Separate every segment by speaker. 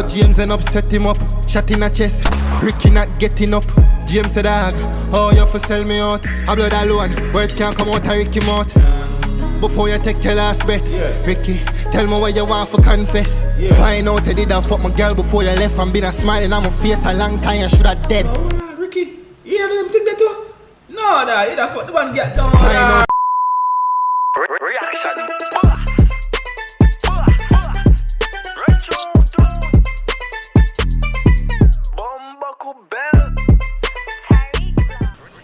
Speaker 1: how James end up set him up. Shot in a chest, Ricky not getting up. James said, dog, oh, you for sell me out. I blood alone, words can't come out of Ricky mouth. Before you take your last bet, Ricky, tell me what you want for confess. Find out I did that fuck my girl before you left and been a smiling on my face a long time. You should have dead.
Speaker 2: Oh, Ricky, you hear them think that too? No, nah, you da fuck the one get down.
Speaker 1: Find out.
Speaker 3: Reaction.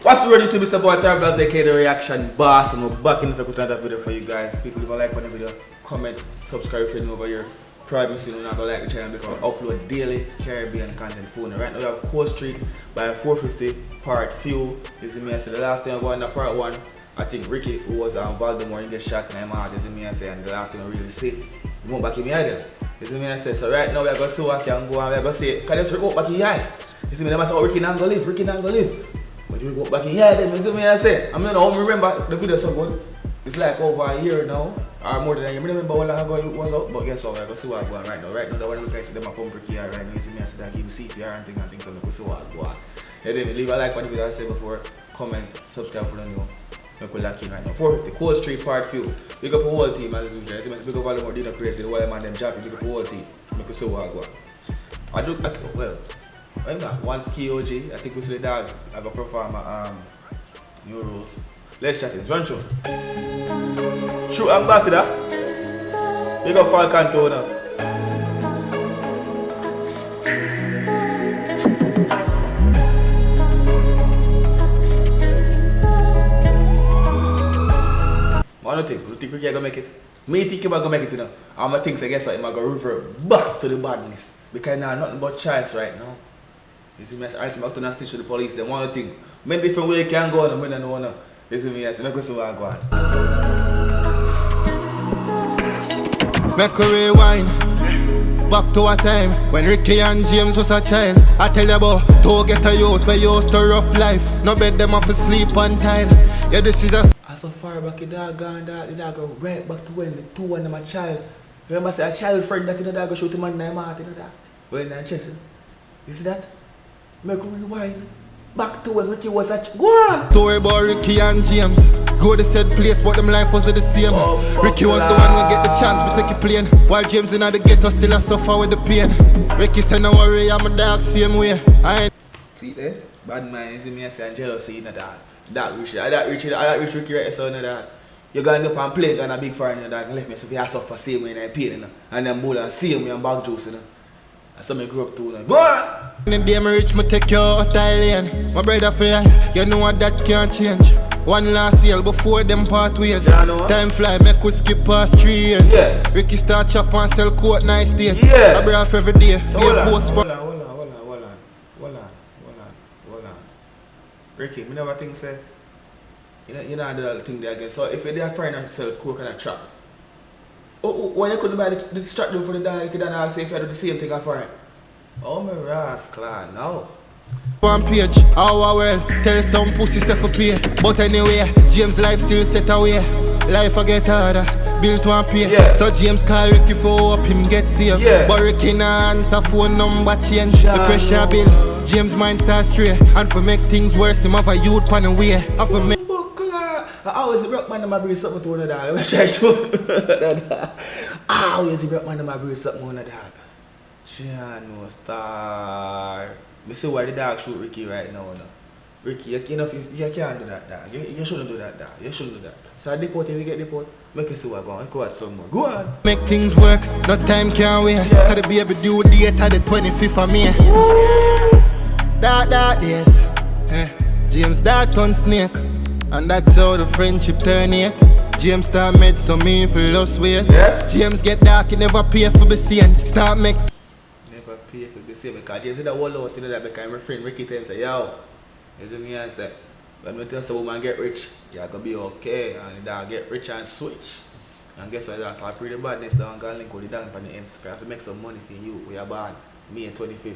Speaker 2: What's ready to Mr. Boy TyrekeReacts, aka the reaction boss, and we're back in with another video for you guys. People, leave a like on the video, comment, subscribe if you're new over here. Privacy, you know, not like the channel because I upload daily Caribbean content for you. Right now we have Coast Street by 450 part few. You see me, I said the last time I go in the part one, I think Ricky, who was Baltimore, he get shot in my heart. You see me, I say, and the last time I really see, he won't back in my eye. You see me, I say, so right now we're going to see what I can go and we're going to say, can you just walk back in your eye? You see me, they must say, oh, Ricky not going to live, Ricky not going to live. But you go back in here, them, you see me, I say, I mean, I don't remember the video so good. It's like over a year now, or more than a year. I remember how long ago it was up, but guess what, we're going to see what I'm going right now. Right now, the one we see them come Ricky here right now, you see me, I said, I give me CPR and things, so I'm going to see what I'm going. Yeah, then leave a like on the video I said before, comment, subscribe for the new. I'm going to lock in right now. 450, Coast Street part few. Big up the whole team, as usual. You see me, big up all the more dinner crazy, the while man, them Jaffe, big up the whole team. I'm going to see what I'm going. Well, I'm not once 𝐑𝐂𝐂𝐂𝐓, I think we see the dog have a perform new rules. Let's chat it. Run through. True ambassador. Big up Falcon Toner. What do you think? Do you think Ricky gonna make it? Me think he's gonna make it, you know. And I think, so guess what? He's gonna revert back to the badness. Because now nothing but choice right now. You see me, I have to stitch with the police. They want to think. Many different ways you can go on, I don't know. You see me, I say, make us see what I go on.
Speaker 1: Make a rewind. Back to a time when Ricky and James was a child. I tell you about, don't get a youth where you used to rough life. No bed them off to sleep on tile. Yeah, this is a...
Speaker 2: So far back, the dog gone, the dog go right back to when the two of them a child. Remember, say a child friend that in the dog go shoot him on the heart, you know that? When they're chest, you see that? Make a rewind. Back to when Ricky was a child. Go on!
Speaker 1: Don't worry about Ricky and James. Go to said place, but them life wasn't the same. Ricky was the one who get the chance to take a plane, while James in the ghetto still a suffer with the pain. Ricky said, no worry, I'm a dog same way. I ain't...
Speaker 2: See there? Bad man, you see me, I say, jealousy in the dog. That rich Ricky right so you know, you're going up and play on a big foreign, you know, that left me so if you have suffer same way in a pain, you know, and then bull and same way and bag juice, you know. That's how I grew up too, you know. Go on!
Speaker 1: In the day me rich, me take you out Thailand. My brother for life, you know what that can't change. One last year before them part ways. Time fly, make we skip past 3 years. Ricky start chop and sell coat nice dates. I bring off every day.
Speaker 2: So hold on. Ricky, I never think say, you know do that thing there again. So if you're trying to sell coke and a trap, why you couldn't buy the strap for the dollar? You could not say if you do the same thing for it. Oh my rascal, no.
Speaker 1: One page, our world, tell some pussy self a pay. But anyway, James' life still set away. Life a get harder, bills won't pay. So James call Ricky for up him get saved. But Ricky nah answer phone number change. The pressure build. James' mind starts stray, and for make things worse, him have a youth pan away. And for make
Speaker 2: I always broke man in my breeze something to one of dog. I'm trying to show. I always broke man in my breeze something to one of dog. She no star. Me see why the dog shoot Ricky right now. No? Ricky, you can't do that, dog. You shouldn't do that, dog. You shouldn't do that. So I deport him, we get deport. Make you see what going on. Go out some more. Go on.
Speaker 1: Make things work, no time can waste. Cause the baby due date at the 25th of May. Dark days. James dark turn snake. And that's how the friendship turn it. James start made some me for lost ways. James get dark, he never pay for the same. Start make
Speaker 2: never pay for the same because James did a whole lot, you know, that because my friend Ricky tell him say, yo, you see me and say, when we tell some woman get rich, you're gonna be okay. And the dog get rich and switch. And guess what? I start pretty badness down and go link with the dog on the Instagram to make some money for you. We are born May 25th.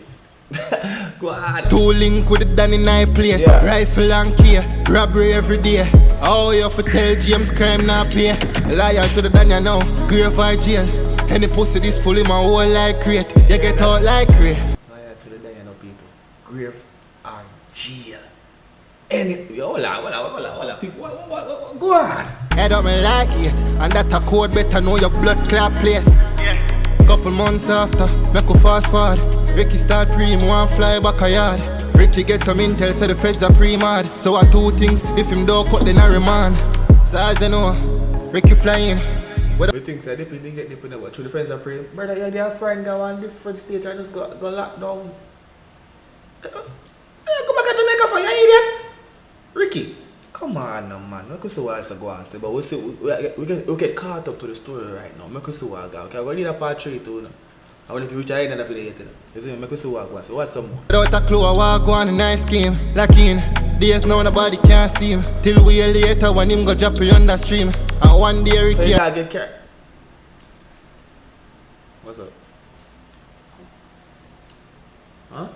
Speaker 2: Go on.
Speaker 1: Two link with the Dan in my place. Rifle and care, robbery every day. Oh, you have to tell James crime not pay. Liar to the Dan you know, grave or jail. Any pussy this full in my whole like crate. You get out like crate.
Speaker 2: I tell the day, you know, people. Grave or jail. Any, hold on, people, what, go on.
Speaker 1: Head up me like it, and that a code better know your blood clot place. Couple months after, make a fast forward. Ricky start preem, one fly back a yard. Ricky get some intel, say the feds are pre-mad. So I two things, if him don't cut then I remand. So as you know, Ricky flying.
Speaker 2: We think that they get dip in the what? Through the feds are pre. Brother, you're their friend, go on different state and just go lock down. Go back to Jamaica for you idiot. Ricky, come on now, man. Make us see what else go on stay, but we get caught up to the story right now. Make us see what go. Okay, we need a part 3 too now. I want to reach the end of the video. You see, make us see what go on. So what's some more?
Speaker 1: Without a clue, I walk on a nice scheme. Lock in, days now nobody can see him. Till we later when him go drop you on the stream. And one day Ricky.
Speaker 2: So you gotta get care. What's up? Huh?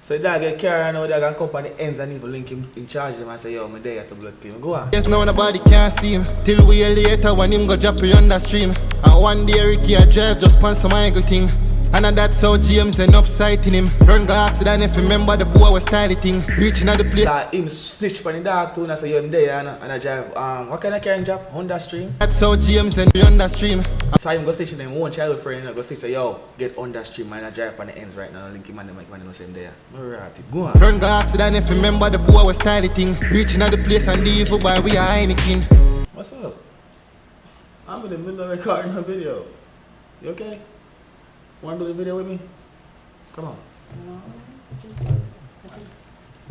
Speaker 2: So that get carried now, they can come on the ends and even link him in charge of him and say, yo, I'm there at the blood team. Go on.
Speaker 1: Yes, now nobody can see him. Till we later when him go drop you on the stream. And one day Ricky a drive just pan some angle thing. And that's how James end up sighting him. Run go accident if you remember the boy was styling thing. Reaching at the place.
Speaker 2: So him switch from the dark too and I say, yo, I'm there and I drive, what kind of car drop? Honda Stream.
Speaker 1: That's how James end on the stream.
Speaker 2: So him go station him one child friend and go station, yo, get on that stream and I drive on the ends right now and link him and the mic and know him there. Alright, go on.
Speaker 1: Run go accident if you remember the boy was styling thing. Reaching at the place and the evil boy we are Heineken.
Speaker 2: What's up? I'm in the middle of recording a video. You okay? Want to do the video with me? Come on.
Speaker 3: No, I just.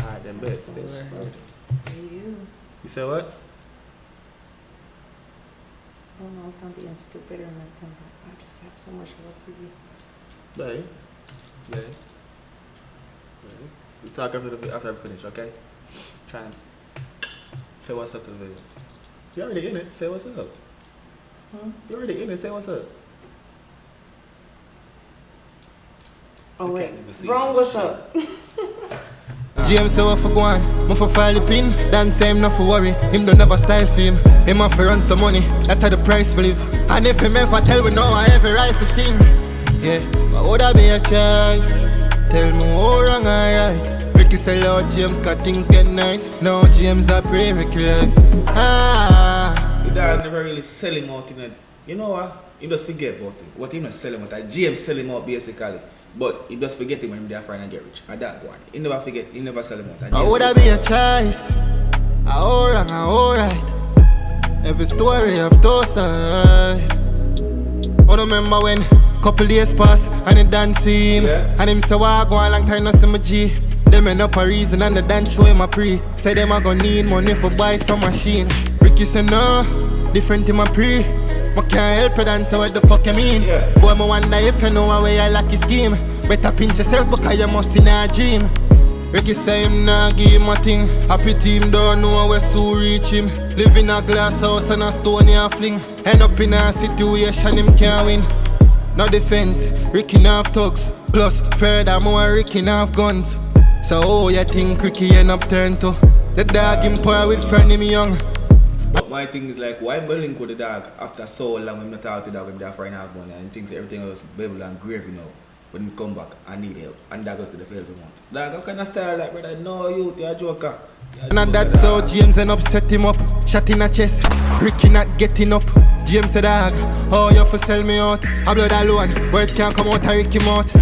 Speaker 2: Alright, then bet. Stay right here.
Speaker 3: For you.
Speaker 2: You say what?
Speaker 3: I don't know if I'm being stupid or nothing, but I just have so much love for you.
Speaker 2: Yeah. We talk after I finish, okay? Try and say what's up to the video. You already in it. Say what's up. You already in it. Say what's up.
Speaker 3: Oh wait, wrong. What's up?
Speaker 1: James say what for go on, me for file the pin. Dan say him not for worry, him don't never style for him. Him have to run some money, that are the price for live. And if him ever tell me no, I have a right for sing. Yeah, but would that be a choice? Tell me how wrong I right. Ricky say Lord James, cause things get nice. Now James I pray Ricky life.
Speaker 2: The dad never really sell him out in it. You know what? He just forget about it. What he not sell him out, that James sell him out basically. But he just forget him when they're trying to get rich. And that one. He never forget, he never sell him out.
Speaker 1: Would that be a choice? How wrong, alright. Every story of those sides. I remember when couple days pass and it dance him.
Speaker 2: Yeah.
Speaker 1: And him say, well, go a long time no see my G. Them end up a reason and the dance show him a pre. Say them a gonna need money for buy some machine. Ricky say no, different him a pre. I can't help it and say what the fuck you mean.
Speaker 2: Yeah.
Speaker 1: Boy, I wonder if you know how I like his scheme. Better pinch yourself because you must in a dream. Ricky say him nah give him a thing. Happy team don't know where so reach him. Live in a glass house and a stone and fling. End up in a situation him can't win. No defense, Ricky nah have thugs. Plus furthermore Ricky nah have guns. So oh you think Ricky end up turn to the dog him poor with friend him young.
Speaker 2: But my thing is like, why am I link with the dog after so long when I'm not talk to the dog when they're frying out money and thinks everything else babble and gravy now. When he come back, I need help. And that goes to the field we want. Dog, how kind of style like brother? No, you're a joker.
Speaker 1: And that's how James end up set him up. Shot in a chest, Ricky not getting up. James said, dog, oh you for sell me out. I blood alone, words can't come out of Ricky mouth.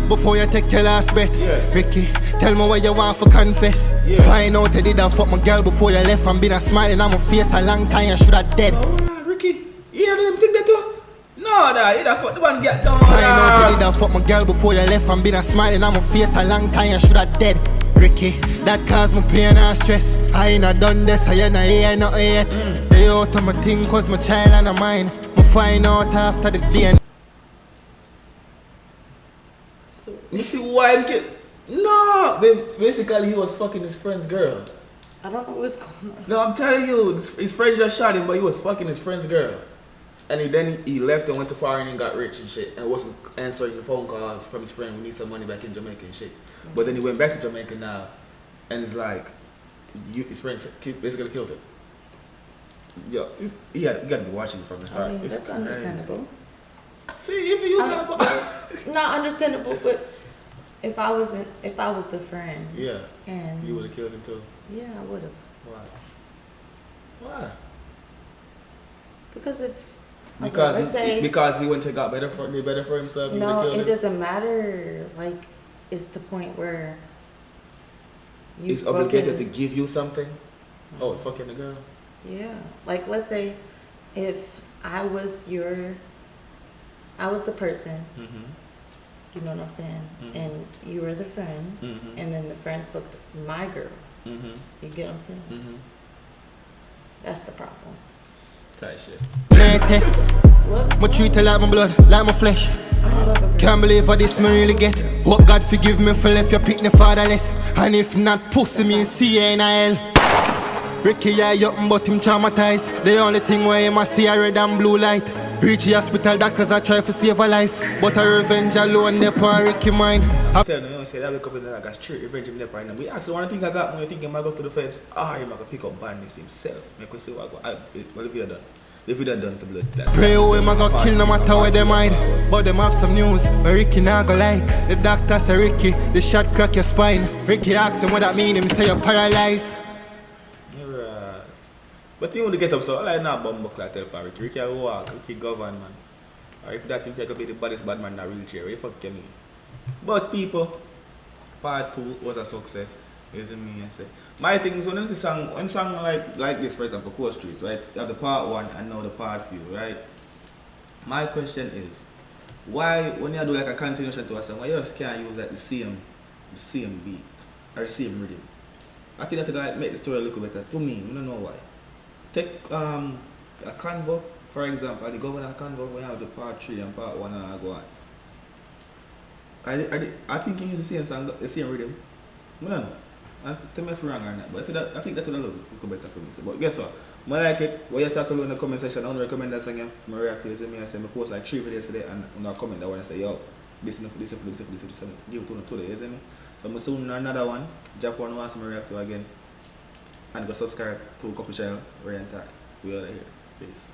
Speaker 1: Before you take your last bet, Ricky, tell me what you want for confess. Find out I did that fuck my girl before you left and been a smiling on my face a long time you should have dead.
Speaker 2: Oh, Ricky, you hear them think that too? No, you da fuck the one get down.
Speaker 1: Find out I did that fuck my girl before you left and been a smiling on my face a long time you should have dead. Ricky, that caused me pain and stress. I ain't not done this, I ain't not hear nothing yet. They out of my thing cause my child and a mine. I find out after the day.
Speaker 2: You see why I'm kidding? No! Basically, he was fucking his friend's girl.
Speaker 3: I don't know what's going on.
Speaker 2: No, I'm telling you, his friend just shot him, but he was fucking his friend's girl. And then he left and went to foreign and got rich and shit. And wasn't answering the phone calls from his friend who needs some money back in Jamaica and shit. But then he went back to Jamaica now. And it's like, his friend basically killed him. Yeah, you gotta be watching from the start.
Speaker 3: I mean,
Speaker 2: It's
Speaker 3: that's
Speaker 2: crazy.
Speaker 3: understandable.
Speaker 2: See, if you talk about
Speaker 3: Not understandable, but if I was the friend,
Speaker 2: yeah,
Speaker 3: and
Speaker 2: you would have killed him too.
Speaker 3: yeah, I would have.
Speaker 2: Why? Why?
Speaker 3: Because if
Speaker 2: Because
Speaker 3: let's say
Speaker 2: because he wouldn't have got better for himself. You would have
Speaker 3: no,
Speaker 2: killed
Speaker 3: it
Speaker 2: him.
Speaker 3: doesn't matter. Like it's the point where you
Speaker 2: He's obligated to give you something. Oh, fucking the girl.
Speaker 3: Yeah, like let's say if I was the person, you know what I'm saying, and you were the friend, and then the friend fucked my girl. You get what I'm saying? That's the problem.
Speaker 2: Tight shit.
Speaker 1: Latest.
Speaker 3: Whoops.
Speaker 1: Me treat her like my blood, like my flesh.
Speaker 3: I'm in love with her.
Speaker 1: Can't believe what this me really get. Hope God forgive me for left your pick the fatherless. And if not, pussy me and see her in a hell. Ricky eye up but him traumatized. The only thing where him a see a red and blue light. Reach the hospital, doctors a try to save a life. But a revenge alone they pour Ricky mind.
Speaker 2: Tell me, you say that wake up in the night, I got straight revenge in the right now. We ask the one thing I got when you think I might go to the fence. He might go pick up badness himself. Make us see what I go. Well, if you done. If you done to blood, that's
Speaker 1: Pray who him a go kill no matter where them hide. But them have some news where Ricky not go like. The doctor say Ricky, the shot crack your spine. Ricky ask him what that mean, him say you're paralyzed.
Speaker 2: Yes. But he want to get up, so I like not bumbo clock tell pa Ricky. Ricky will walk, Ricky govern man. Or if that think I could be the baddest bad man in a wheelchair, where you fuck me. But people, part 2 was a success. Isn't me, I say. My thing is when you see one song like this, for example, Coast Streets, right? You have the part 1 and now the part few, right? My question is, why when you do like a continuation to a song, why you just can't use like the same beat or the same rhythm? I think that would like make the story look better. To me, I don't know why. Take a convo, for example, the governor convo when you have the part 3 and part 1 and I go on. I think you use the same song, the same rhythm. I don't know. Tell me if I'm wrong or not, but I think that would look better for me. But guess what? I like it. What you tell in the comment section, I don't recommend that song. I react to it. I say I post like 3 videos today and I comment that one and say, yo, this. Give it to today, isn't it? So I'm soon another one. Drop one once I react to again. And go subscribe to Couple Channel. We are here. Peace.